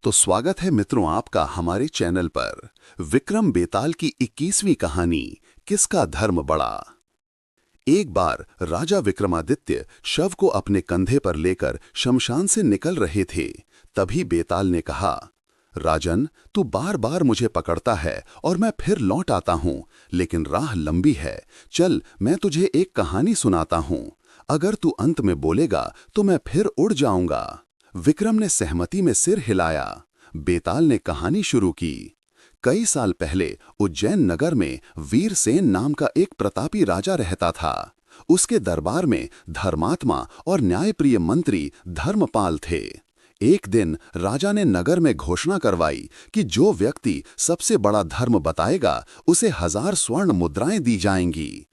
तो स्वागत है मित्रों आपका हमारे चैनल पर। विक्रम बेताल की 21वीं कहानी, किसका धर्म बड़ा। एक बार राजा विक्रमादित्य शव को अपने कंधे पर लेकर शमशान से निकल रहे थे। तभी बेताल ने कहा, राजन, तू बार बार मुझे पकड़ता है और मैं फिर लौट आता हूँ, लेकिन राह लंबी है। चल, मैं तुझे एक कहानी सुनाता हूँ। अगर तू अंत में बोलेगा तो मैं फिर उड़ जाऊंगा। विक्रम ने सहमति में सिर हिलाया। बेताल ने कहानी शुरू की। कई साल पहले उज्जैन नगर में वीरसेन नाम का एक प्रतापी राजा रहता था। उसके दरबार में धर्मात्मा और न्यायप्रिय मंत्री धर्मपाल थे। एक दिन राजा ने नगर में घोषणा करवाई कि जो व्यक्ति सबसे बड़ा धर्म बताएगा उसे 1000 स्वर्ण मुद्राएं दी जाएंगी।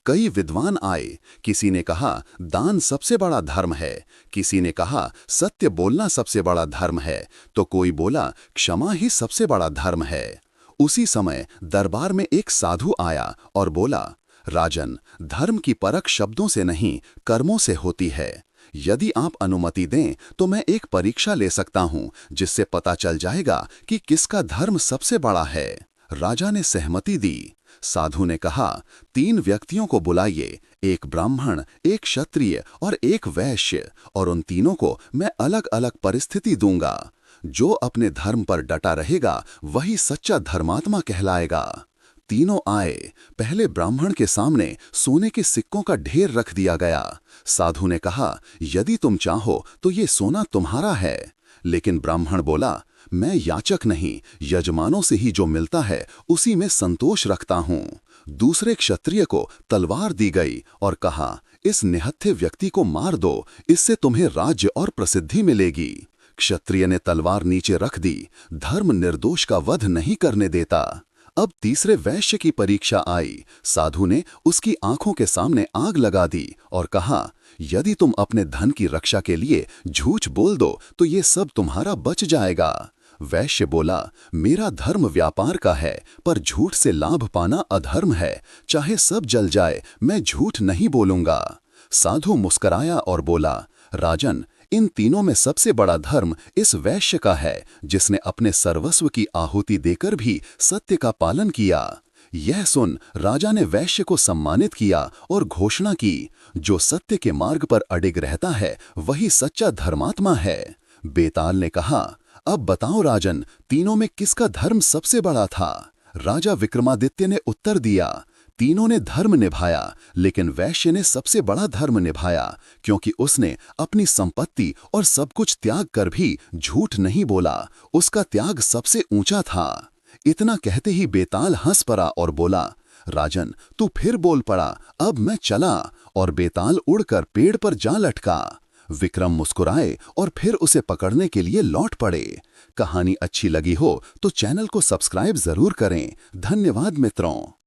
कई विद्वान आए। किसी ने कहा दान सबसे बड़ा धर्म है, किसी ने कहा सत्य बोलना सबसे बड़ा धर्म है, तो कोई बोला क्षमा ही सबसे बड़ा धर्म है। उसी समय दरबार में एक साधु आया और बोला, राजन, धर्म की परख शब्दों से नहीं कर्मों से होती है। यदि आप अनुमति दें तो मैं एक परीक्षा ले सकता हूं, जिससे पता चल जाएगा कि किसका धर्म सबसे बड़ा है। राजा ने सहमति दी। साधु ने कहा, 3 व्यक्तियों को बुलाइए, एक ब्राह्मण, एक क्षत्रिय और एक वैश्य, और उन तीनों को मैं अलग अलग परिस्थिति दूंगा। जो अपने धर्म पर डटा रहेगा वही सच्चा धर्मात्मा कहलाएगा। तीनों आए। पहले ब्राह्मण के सामने सोने के सिक्कों का ढेर रख दिया गया। साधु ने कहा, यदि तुम चाहो तो ये सोना तुम्हारा है। लेकिन ब्राह्मण बोला, मैं याचक नहीं, यजमानों से ही जो मिलता है उसी में संतोष रखता हूँ। दूसरे क्षत्रिय को तलवार दी गई और कहा, इस निहत्थे व्यक्ति को मार दो, इससे तुम्हें राज्य और प्रसिद्धि मिलेगी। क्षत्रिय ने तलवार नीचे रख दी। धर्म निर्दोष का वध नहीं करने देता। अब तीसरे वैश्य की परीक्षा आई। साधु ने उसकी आंखों के सामने आग लगा दी और कहा, यदि तुम अपने धन की रक्षा के लिए झूठ बोल दो तो ये सब तुम्हारा बच जाएगा। वैश्य बोला, मेरा धर्म व्यापार का है, पर झूठ से लाभ पाना अधर्म है। चाहे सब जल जाए, मैं झूठ नहीं बोलूंगा। साधु मुस्कराया और बोला, राजन, इन तीनों में सबसे बड़ा धर्म इस वैश्य का है, जिसने अपने सर्वस्व की आहुति देकर भी सत्य का पालन किया। यह सुन राजा ने वैश्य को सम्मानित किया और घोषणा की, जो सत्य के मार्ग पर अडिग रहता है वही सच्चा धर्मात्मा है। बेताल ने कहा, अब बताओ राजन, तीनों में किसका धर्म सबसे बड़ा था। राजा विक्रमादित्य ने उत्तर दिया, तीनों ने धर्म निभाया, लेकिन वैश्य ने सबसे बड़ा धर्म निभाया, क्योंकि उसने अपनी संपत्ति और सब कुछ त्याग कर भी झूठ नहीं बोला। उसका त्याग सबसे ऊंचा था। इतना कहते ही बेताल हंस पड़ा और बोला, राजन, तू फिर बोल पड़ा, अब मैं चला। और बेताल उड़कर पेड़ पर जा लटका। विक्रम मुस्कुराए और फिर उसे पकड़ने के लिए लौट पड़े। कहानी अच्छी लगी हो तो चैनल को सब्सक्राइब जरूर करें। धन्यवाद मित्रों।